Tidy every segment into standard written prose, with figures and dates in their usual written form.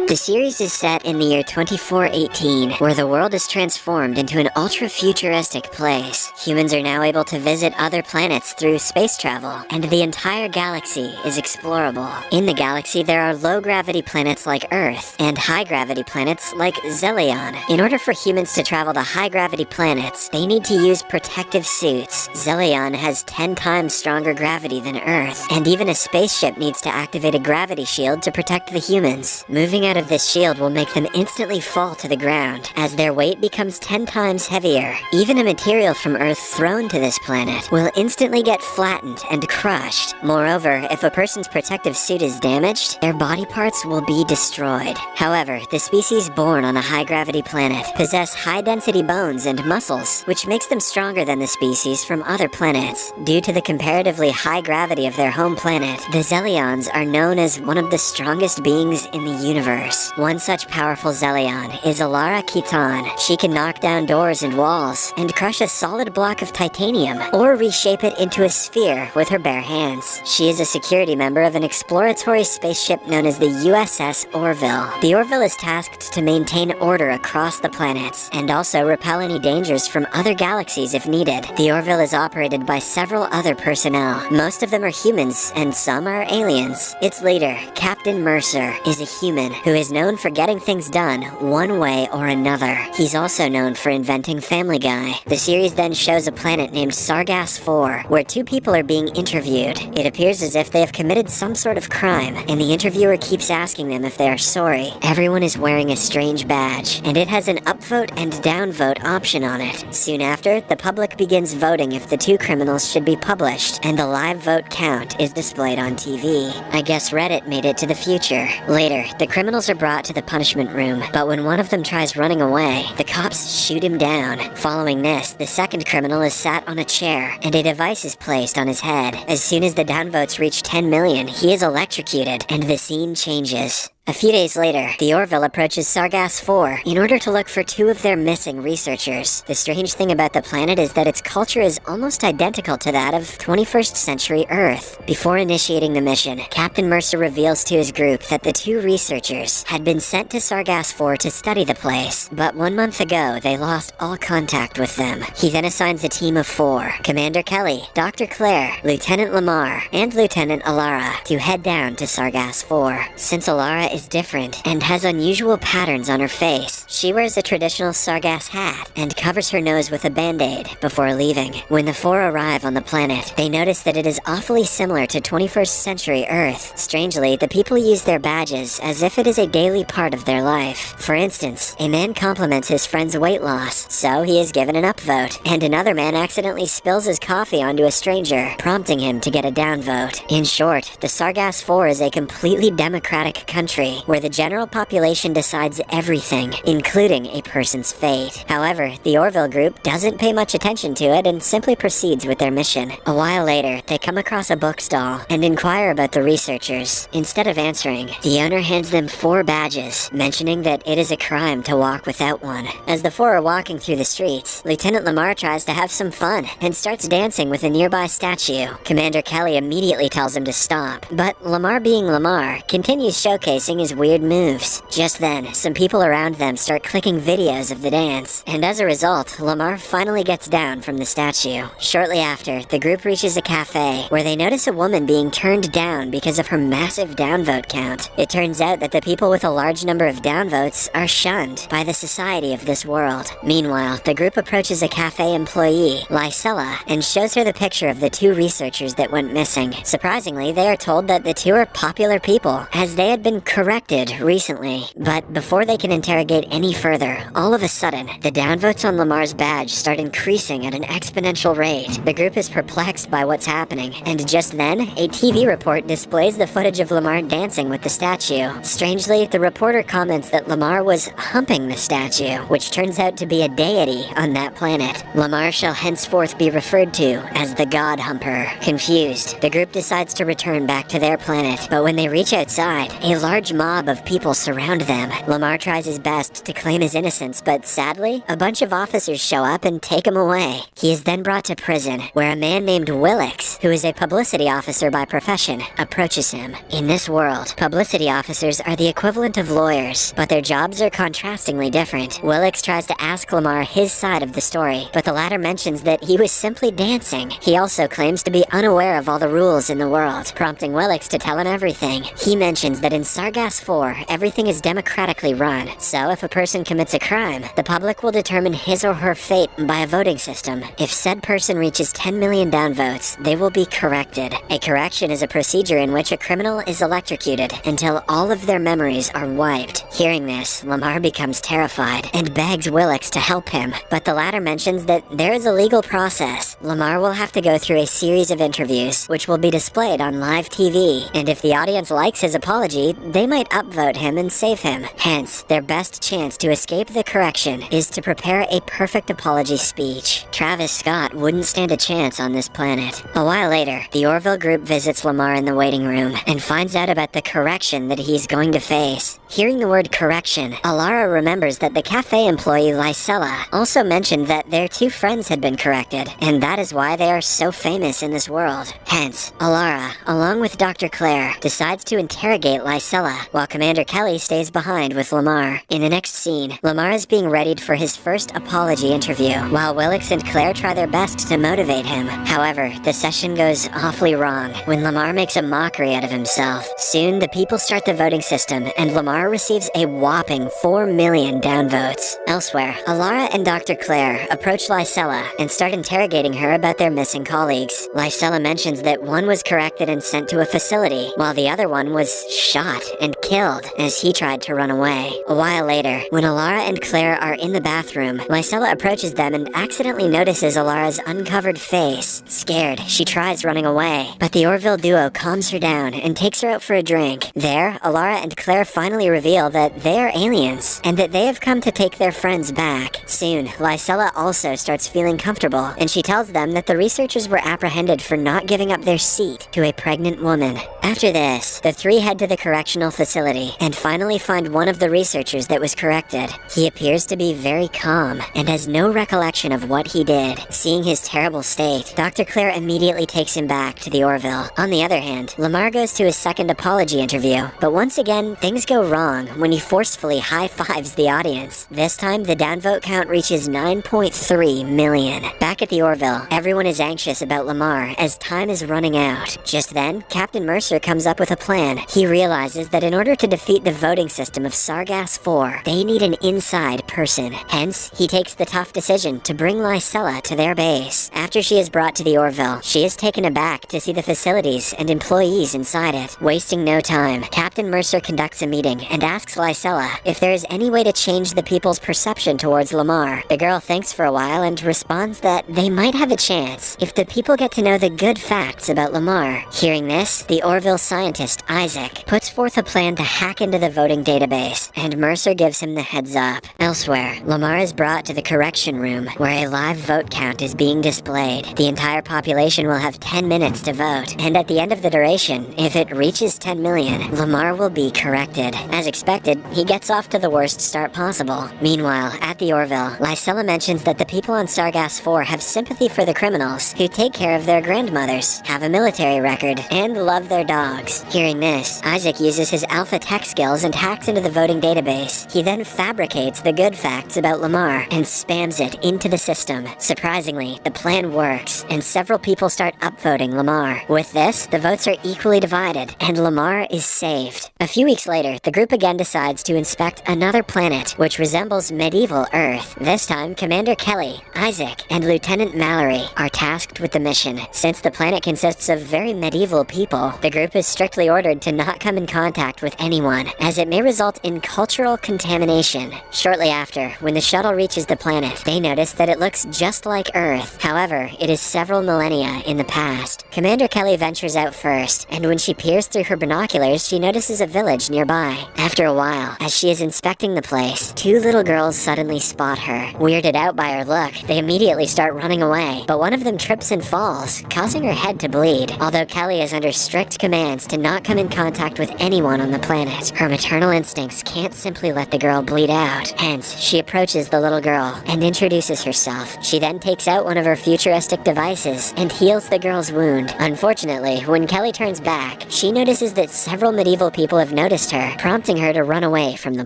The series is set in the year 2418, where the world is transformed into an ultra-futuristic place. Humans are now able to visit other planets through space travel, and the entire galaxy is explorable. In the galaxy, there are low-gravity planets like Earth, and high-gravity planets like Zelion. In order for humans to travel to high-gravity planets, they need to use protective suits. Zelion has 10 times stronger gravity than Earth, and even a spaceship needs to activate a gravity shield to protect the humans. Moving out of this shield will make them instantly fall to the ground, as their weight becomes 10 times heavier. Even a material from Earth thrown to this planet will instantly get flattened and crushed. Moreover, if a person's protective suit is damaged, their body parts will be destroyed. However, the species born on a high-gravity planet possess high-density bones and muscles, which makes them stronger than the species from other planets. Due to the comparatively high gravity of their home planet, the Zelions are known as one of the strongest beings in the universe. One such powerful Zelion is Alara Khitan. She can knock down doors and walls, and crush a solid block of titanium, or reshape it into a sphere with her bare hands. She is a security member of an exploratory spaceship known as the USS Orville. The Orville is tasked to maintain order across the planets, and also repel any dangers from other galaxies if needed. The Orville is operated by several other personnel. Most of them are humans, and some are aliens. Its leader, Captain Mercer, is a human who is known for getting things done one way or another. He's also known for inventing Family Guy. The series then shows a planet named Sargass IV, where two people are being interviewed. It appears as if they have committed some sort of crime, and the interviewer keeps asking them if they are sorry. Everyone is wearing a strange badge, and it has an upvote and downvote option on it. Soon after, the public begins voting if the two criminals should be published, and the live vote count is displayed on TV. I guess Reddit made it to the future. Later, the criminals are brought to the punishment room, but when one of them tries running away, the cops shoot him down. Following this, the second criminal is sat on a chair, and a device is placed on his head. As soon as the downvotes reach 10 million, he is electrocuted, and the scene changes. A few days later, the Orville approaches Sargass IV in order to look for two of their missing researchers. The strange thing about the planet is that its culture is almost identical to that of 21st century Earth. Before initiating the mission, Captain Mercer reveals to his group that the two researchers had been sent to Sargass IV to study the place, but 1 month ago they lost all contact with them. He then assigns a team of 4, Commander Kelly, Dr. Claire, Lieutenant Lamar, and Lieutenant Alara, to head down to Sargass IV. Since Alara is different and has unusual patterns on her face, she wears a traditional Sargass hat and covers her nose with a band-aid before leaving. When the 4 arrive on the planet, they notice that it is awfully similar to 21st century Earth. Strangely, the people use their badges as if it is a daily part of their life. For instance, a man compliments his friend's weight loss, so he is given an upvote, and another man accidentally spills his coffee onto a stranger, prompting him to get a downvote. In short, the Sargass IV is a completely democratic country where the general population decides everything, including a person's fate. However, the Orville group doesn't pay much attention to it and simply proceeds with their mission. A while later, they come across a bookstall and inquire about the researchers. Instead of answering, the owner hands them 4 badges, mentioning that it is a crime to walk without one. As the 4 are walking through the streets, Lieutenant Lamar tries to have some fun and starts dancing with a nearby statue. Commander Kelly immediately tells him to stop, but Lamar, being Lamar, continues showcasing his weird moves. Just then, some people around them start clicking videos of the dance, and as a result, Lamar finally gets down from the statue. Shortly after, the group reaches a cafe, where they notice a woman being turned down because of her massive downvote count. It turns out that the people with a large number of downvotes are shunned by the society of this world. Meanwhile, the group approaches a cafe employee, Lysella, and shows her the picture of the 2 researchers that went missing. Surprisingly, they are told that the 2 are popular people, as they had been corrected recently. But before they can interrogate any further, all of a sudden, the downvotes on Lamar's badge start increasing at an exponential rate. The group is perplexed by what's happening, and just then, a TV report displays the footage of Lamar dancing with the statue. Strangely, the reporter comments that Lamar was humping the statue, which turns out to be a deity on that planet. Lamar shall henceforth be referred to as the God Humper. Confused, the group decides to return back to their planet, but when they reach outside, a large mob of people surround them. Lamar tries his best to claim his innocence, but sadly, a bunch of officers show up and take him away. He is then brought to prison, where a man named Willix, who is a publicity officer by profession, approaches him. In this world, publicity officers are the equivalent of lawyers, but their jobs are contrastingly different. Willix tries to ask Lamar his side of the story, but the latter mentions that he was simply dancing. He also claims to be unaware of all the rules in the world, prompting Willix to tell him everything. He mentions that in Sargass 4, everything is democratically run, so if a person commits a crime, the public will determine his or her fate by a voting system. If said person reaches 10 million downvotes, they will be corrected. A correction is a procedure in which a criminal is electrocuted until all of their memories are wiped. Hearing this, Lamar becomes terrified and begs Willix to help him, but the latter mentions that there is a legal process. Lamar will have to go through a series of interviews, which will be displayed on live TV, and if the audience likes his apology, they might upvote him and save him. Hence, their best chance to escape the correction is to prepare a perfect apology speech. Travis Scott wouldn't stand a chance on this planet. A while later, the Orville group visits Lamar in the waiting room and finds out about the correction that he's going to face. Hearing the word correction, Alara remembers that the cafe employee Lysella also mentioned that their two friends had been corrected, and that is why they are so famous in this world. Hence, Alara, along with Dr. Claire, decides to interrogate Lysella, while Commander Kelly stays behind with Lamar. In the next scene, Lamar is being readied for his first apology interview, while Willix and Claire try their best to motivate him. However, the session goes awfully wrong when Lamar makes a mockery out of himself. Soon, the people start the voting system, and Lamar receives a whopping 4 million downvotes. Elsewhere, Alara and Dr. Claire approach Lysella and start interrogating her about their missing colleagues. Lysella mentions that one was corrected and sent to a facility, while the other one was shot and killed as he tried to run away. A while later, when Alara and Claire are in the bathroom, Lysella approaches them and accidentally notices Alara's uncovered face. Scared, she tries running away, but the Orville duo calms her down and takes her out for a drink. There, Alara and Claire finally reveal that they are aliens, and that they have come to take their friends back. Soon, Lysella also starts feeling comfortable, and she tells them that the researchers were apprehended for not giving up their seat to a pregnant woman. After this, the three head to the correctional facility, and finally find one of the researchers that was corrected. He appears to be very calm, and has no recollection of what he did. Seeing his terrible state, Dr. Claire immediately takes him back to the Orville. On the other hand, Lamar goes to his second apology interview, but once again, things go wrong when he forcefully high-fives the audience. This time, the downvote count reaches 9.3 million. Back at the Orville, everyone is anxious about Lamar as time is running out. Just then, Captain Mercer comes up with a plan. He realizes that in order to defeat the voting system of Sargass 4, they need an inside person. Hence, he takes the tough decision to bring Lysella to their base. After she is brought to the Orville, she is taken aback to see the facilities and employees inside it. Wasting no time, Captain Mercer conducts a meeting and asks Lysella if there is any way to change the people's perception towards Lamar. The girl thinks for a while and responds that they might have a chance if the people get to know the good facts about Lamar. Hearing this, the Orville scientist Isaac puts forth a plan to hack into the voting database, and Mercer gives him the heads up. Elsewhere, Lamar is brought to the correction room, where a live vote count is being displayed. The entire population will have 10 minutes to vote, and at the end of the duration, if it reaches 10 million, Lamar will be corrected. As expected, he gets off to the worst start possible. Meanwhile, at the Orville, Lysella mentions that the people on Sargass 4 have sympathy for the criminals who take care of their grandmothers, have a military record, and love their dogs. Hearing this, Isaac uses his alpha tech skills and hacks into the voting database. He then fabricates the good facts about Lamar and spams it into the system. Surprisingly, the plan works, and several people start upvoting Lamar. With this, the votes are equally divided, and Lamar is saved. A few weeks later, the group again decides to inspect another planet, which resembles medieval Earth. This time, Commander Kelly, Isaac, and Lieutenant Mallory are tasked with the mission. Since the planet consists of very medieval people, the group is strictly ordered to not come in contact with anyone, as it may result in cultural contamination. Shortly after, when the shuttle reaches the planet, they notice that it looks just like Earth. However, it is several millennia in the past. Commander Kelly ventures out first, and when she peers through her binoculars, she notices a village nearby. After a while, as she is inspecting the place, two little girls suddenly spot her. Weirded out by her look, they immediately start running away, but one of them trips and falls, causing her head to bleed. Although Kelly is under strict commands to not come in contact with anyone on the planet, her maternal instincts can't simply let the girl bleed out. Hence, she approaches the little girl and introduces herself. She then takes out one of her futuristic devices and heals the girl's wound. Unfortunately, when Kelly turns back, she notices that several medieval people have noticed her, prompting her to run away from the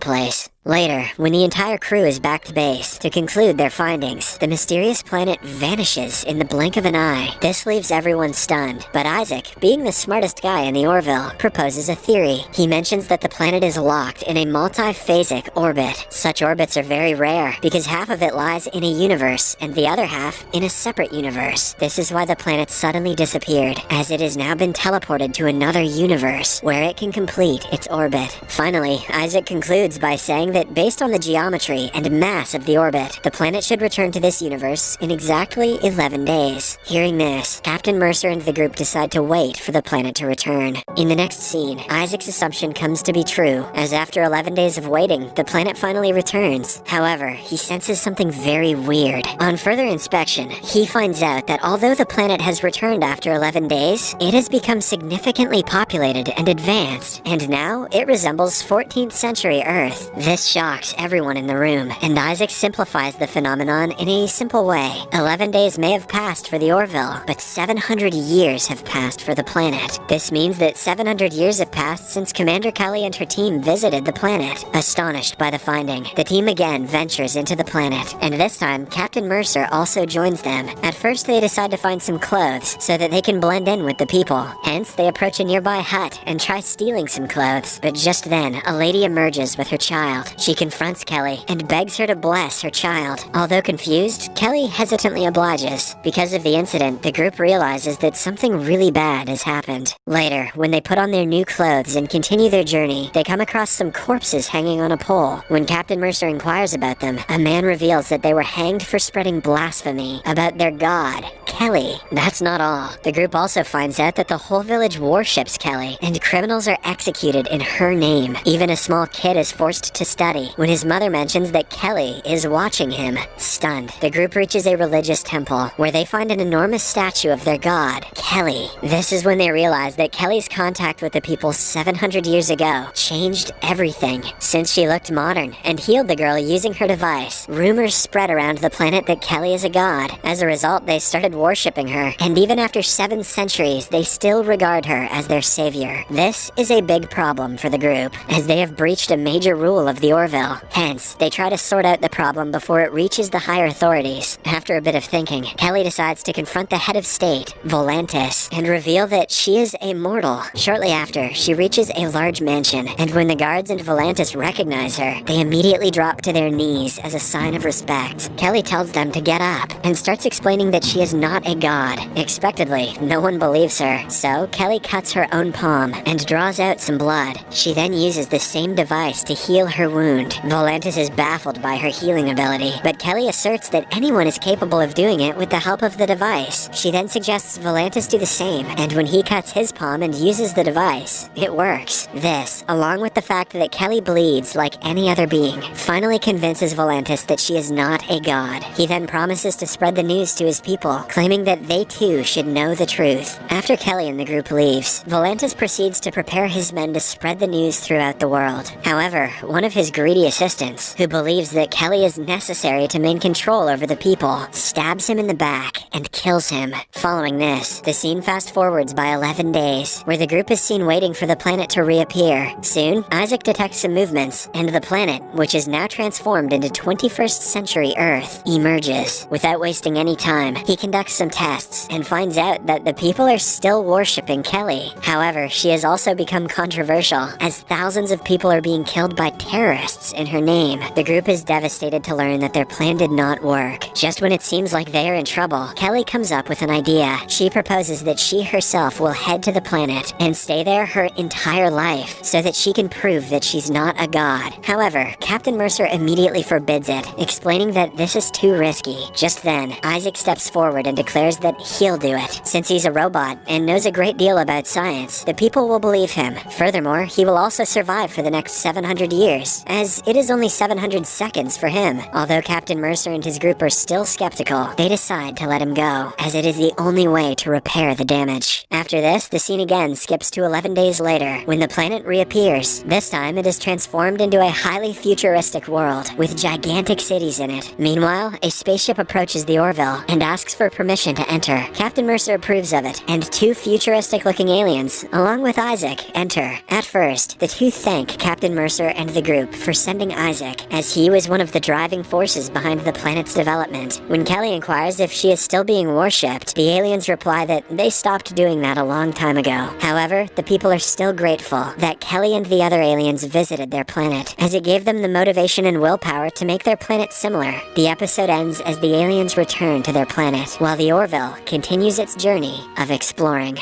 place. Later, when the entire crew is back to base to conclude their findings, the mysterious planet vanishes in the blink of an eye. This leaves everyone stunned, but Isaac, being the smartest guy in the Orville, proposes a theory. He mentions that the planet is locked in a multi-phasic orbit. Such orbits are very rare because half of it lies in a universe and the other half in a separate universe. This is why the planet suddenly disappeared, as it has now been teleported to another universe where it can complete its orbit. Finally, Isaac concludes by saying that based on the geometry and mass of the orbit, the planet should return to this universe in exactly 11 days. Hearing this, Captain Mercer and the group decide to wait for the planet to return. In the next scene, Isaac's assumption comes to be true, as after 11 days of waiting, the planet finally returns. However, he senses something very weird. On further inspection, he finds out that although the planet has returned after 11 days, it has become significantly populated and advanced, and now it resembles 14th century Earth. This shocks everyone in the room, and Isaac simplifies the phenomenon in a simple way. 11 days may have passed for the Orville, but 700 years have passed for the planet. This means that 700 years have passed since Commander Kelly and her team visited the planet. Astonished by the finding, the team again ventures into the planet, and this time Captain Mercer also joins them. At first they decide to find some clothes so that they can blend in with the people. Hence, they approach a nearby hut and try stealing some clothes. But just then, a lady emerges with her child. She confronts Kelly and begs her to bless her child. Although confused, Kelly hesitantly obliges. Because of the incident, the group realizes that something really bad has happened. Later, when they put on their new clothes and continue their journey, they come across some corpses hanging on a pole. When Captain Mercer inquires about them, a man reveals that they were hanged for spreading blasphemy about their god, Kelly. That's not all. The group also finds out that the whole village worships Kelly, and criminals are executed in her name. Even a small kid is forced to study when his mother mentions that Kelly is watching him. Stunned, the group reaches a religious temple where they find an enormous statue of their god, Kelly. This is when they realize that Kelly's contact with the people 700 years ago changed everything. Since she looked modern and healed the girl using her device, rumors spread around the planet that Kelly is a god. As a result, they started worshipping her, and even after 7 centuries, they still regard her as their savior. This is a big problem for the group, as they have breached a major rule of the Orville. Hence, they try to sort out the problem before it reaches the higher authorities. After a bit of thinking, Kelly decides to confront the head of state, Volantis, and reveal that she is a mortal. Shortly after, she reaches a large mansion, and when the guards and Volantis recognize her, they immediately drop to their knees as a sign of respect. Kelly tells them to get up, and starts explaining that she is not a god. Expectedly, no one believes her, so Kelly cuts her own palm and draws out some blood. She then uses the same device to heal her wound. Volantis is baffled by her healing ability, but Kelly asserts that anyone is capable of doing it with the help of the device. She then suggests Volantis do the same, and when he cuts his palm and uses the device, it works. This, along with the fact that Kelly bleeds like any other being, finally convinces Volantis that she is not a god. He then promises to spread the news to his people, claiming that they too should know the truth. After Kelly and the group leaves, Volantis proceeds to prepare his men to spread the news throughout the world. However, one of his greedy assistants, who believes that Kelly is necessary to maintain control over the people, stabs him in the back and kills him. Following this, the scene fast forwards by 11 days, where the group is seen waiting for the planet to reappear. Soon, Isaac detects some movements, and the planet, which is now transformed into 21st century Earth, emerges. Without wasting any time, he conducts some tests and finds out that the people are still worshipping Kelly. However, she has also become controversial, as thousands of people are being killed by terrorists tourists in her name. The group is devastated to learn that their plan did not work. Just when it seems like they are in trouble, Kelly comes up with an idea. She proposes that she herself will head to the planet and stay there her entire life so that she can prove that she's not a god. However, Captain Mercer immediately forbids it, explaining that this is too risky. Just then, Isaac steps forward and declares that he'll do it. Since he's a robot and knows a great deal about science, the people will believe him. Furthermore, he will also survive for the next 700 years, as it is only 700 seconds for him. Although Captain Mercer and his group are still skeptical, they decide to let him go, as it is the only way to repair the damage. After this, the scene again skips to 11 days later, when the planet reappears. This time, it is transformed into a highly futuristic world, with gigantic cities in it. Meanwhile, a spaceship approaches the Orville and asks for permission to enter. Captain Mercer approves of it, and two futuristic-looking aliens, along with Isaac, enter. At first, the two thank Captain Mercer and the group for sending Isaac, as he was one of the driving forces behind the planet's development. When Kelly inquires if she is still being worshipped, the aliens reply that they stopped doing that a long time ago. However, the people are still grateful that Kelly and the other aliens visited their planet, as it gave them the motivation and willpower to make their planet similar. The episode ends as the aliens return to their planet, while the Orville continues its journey of exploring.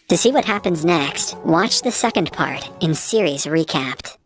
To see what happens next, watch the second part in Series Recapped.